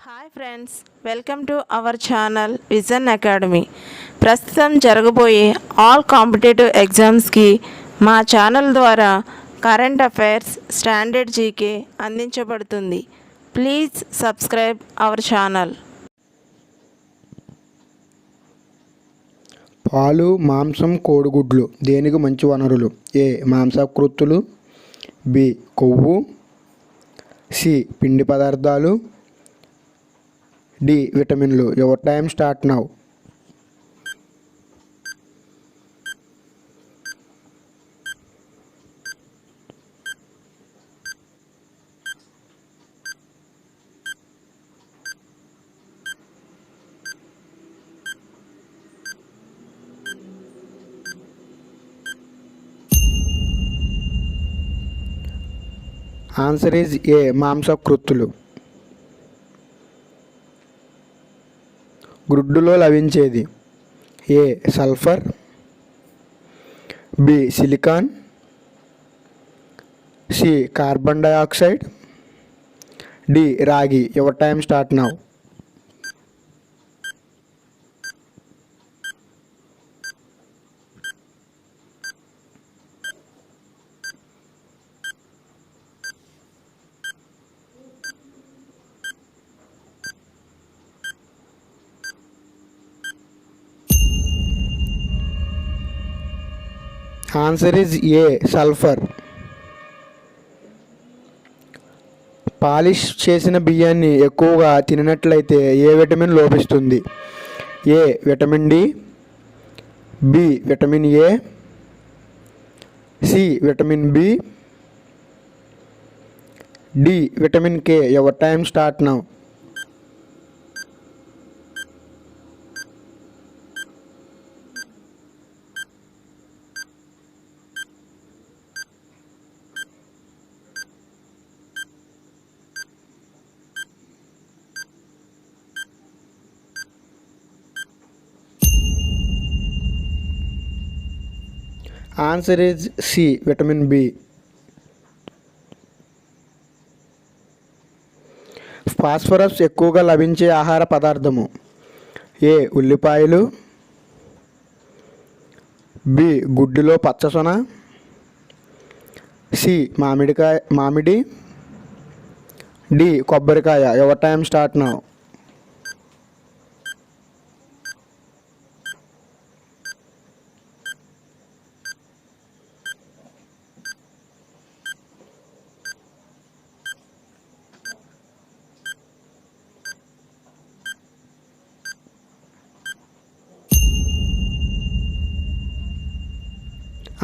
Hi friends, welcome to our channel Vision Academy. ప్రస్తుతం జరగబోయే all competitive ఎగ్జామ్స్కి మా ఛానల్ ద్వారా కరెంట్ అఫైర్స్, స్టాండర్డ్ జీకే అందించబడుతుంది. Please subscribe our channel. పాలు, మాంసం, కోడిగుడ్లు దేనికి మంచి వనరులు? ఏ. మాంసకృత్తులు, బి. కొవ్వు, సి. పిండి పదార్థాలు, డి. విటమిన్లు. Your time start now. Answer is A. మాంసకృత్తులు. గ్రుడ్డులో లభించేది: A. Sulphur, B. Silicon, C. Carbon dioxide, D. రాగి. Your time start now. Answer is A. Sulphur. Polish చేసిన బియ్యాన్ని ఎక్కువగా తినట్లయితే ఏ విటమిన్ లోపిస్తుంది? A. Vitamin D, B. Vitamin A, C. Vitamin B, D. Vitamin K. Your time start now. Answer is C. Vitamin B. Phosphorus ఎక్కువగా లభించే ఆహార పదార్థము: ఏ. ఉల్లిపాయలు, బి. గుడ్డులో పచ్చసొన, సి. మామిడి, డి. కొబ్బరికాయ. Your time start now.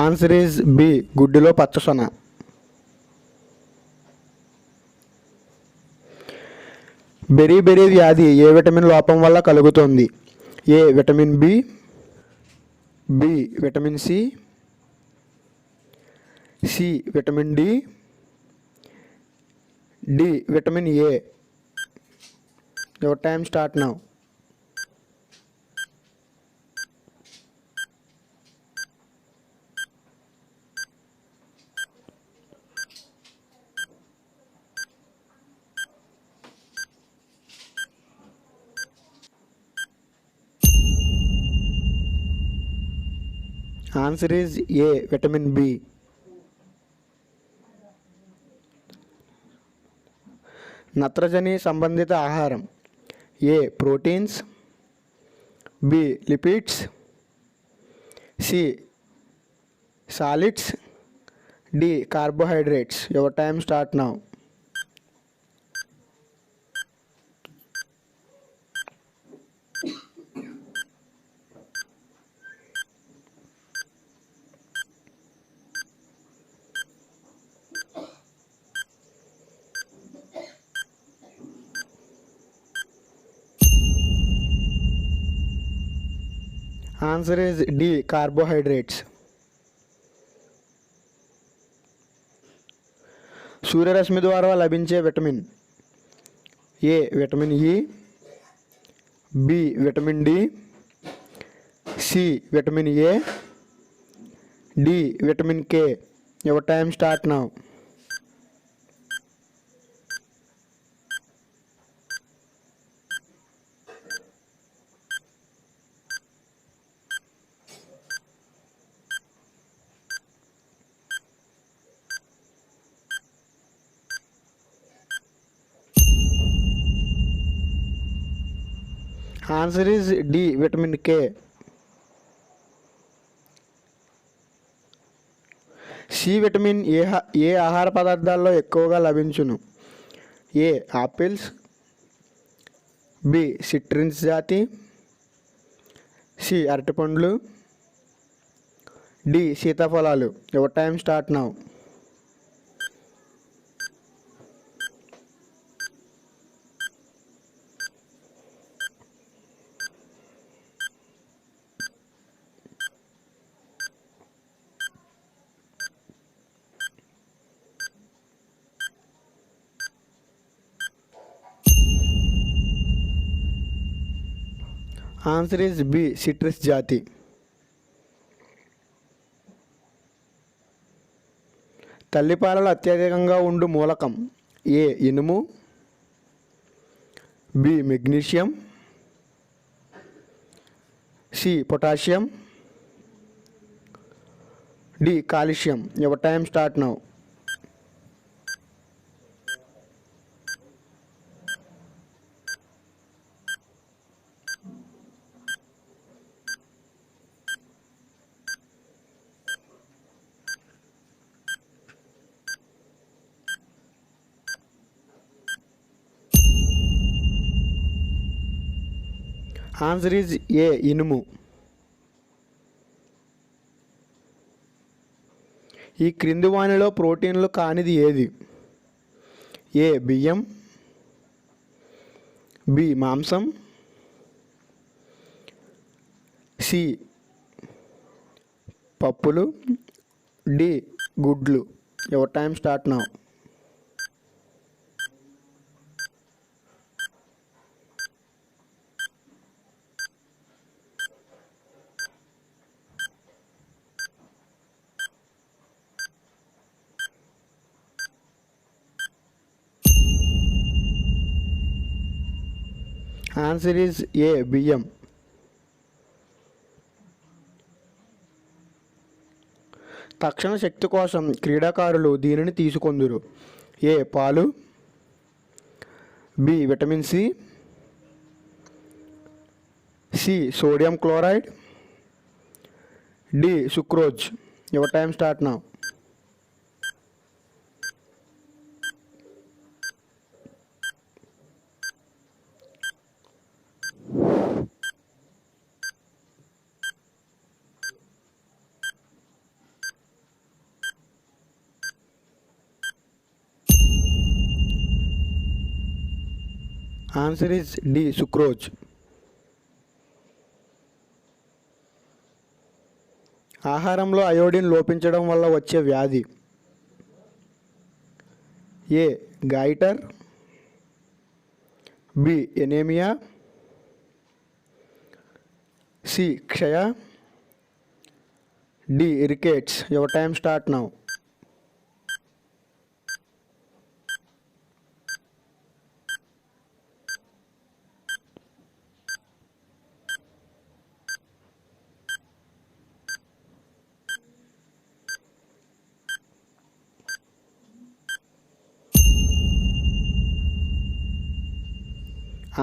Answer is B. గుడ్డులో పచ్చసొన. బెరీ వ్యాధి ఏ విటమిన్ లోపం వల్ల కలుగుతుంది? A. Vitamin B, B. Vitamin C, C. Vitamin D, D. Vitamin A. Your time start now. Answer is A. Vitamin B. నత్రజని సంబంధిత ఆహారం: A. Proteins, B. Lipids, C. Solids, D. Carbohydrates. Your time start now. Answer is D. Carbohydrates. సూర్యరశ్మి ద్వారా లభించే vitamin: A. Vitamin E, B. Vitamin D, C. Vitamin A, D. Vitamin K. Your time start now. . Answer is D vitamin K. C vitamin ఏ ఆహార పదార్థాల్లో ఎక్కువగా లభించును? A apples, B citrus జాతి, C అరటిపండ్లు, డి సీతాఫలాలు. Your time start now. Answer is B citrus జాతి. తల్లిపాలలో అత్యధికంగా ఉండు మూలకం? ఏ ఇనుము, B magnesium, C potassium, D calcium. Your time start now. Answer is A ఇనుము. ఈ క్రింది వానిలో ప్రోటీన్లు కానిది ఏది? ఏ బియ్యం, బి మాంసం, సి పప్పులు, డి గుడ్లు. Your time start now. Answer is A బియ్యం. తక్షణ శక్తి కోసం క్రీడాకారులు దీనిని తీసుకొందురు? ఏ పాలు, B vitamin C, C sodium chloride, D sucrose. Your time start now. Answer is D sucrose. ఆహారంలో అయోడిన్ లోపించడం వల్ల వచ్చే వ్యాధి? A goitre, B anaemia, C క్షయ, D rickets. Your time start now.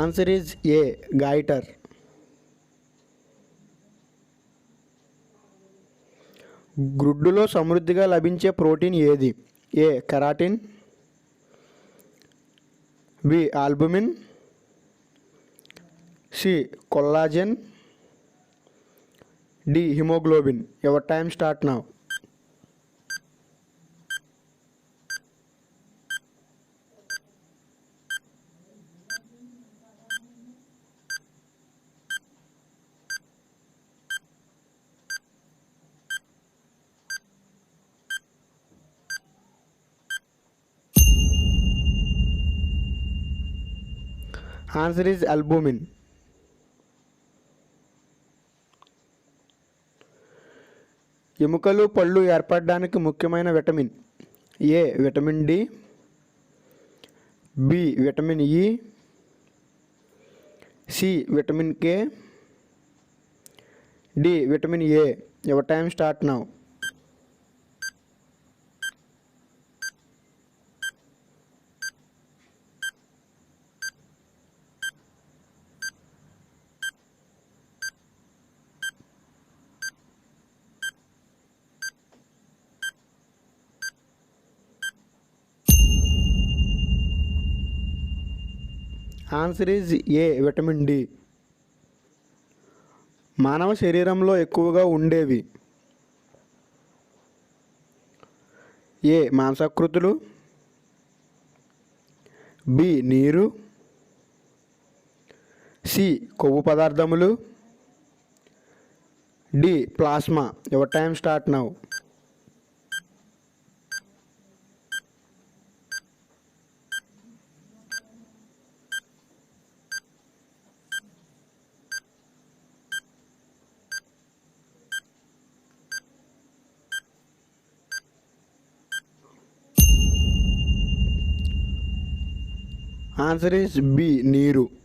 Answer is A goitre. గుడ్డులో సమృద్ధిగా లభించే protein ఏది? A keratin, B albumin, C collagen, D haemoglobin. Your time start now. Answer is albumin. ఎముకలు పళ్ళు ఏర్పడడానికి ముఖ్యమైన vitamin? A vitamin D, B vitamin E, C vitamin K, D vitamin A. Your time start now. Answer is A vitamin D. మానవ శరీరంలో ఎక్కువగా ఉండేవి. ఏ మాంసాకృతులు, B నీరు, C కొవ్వు పదార్థములు, D plasma. Your time start now. Answer is B నీరు.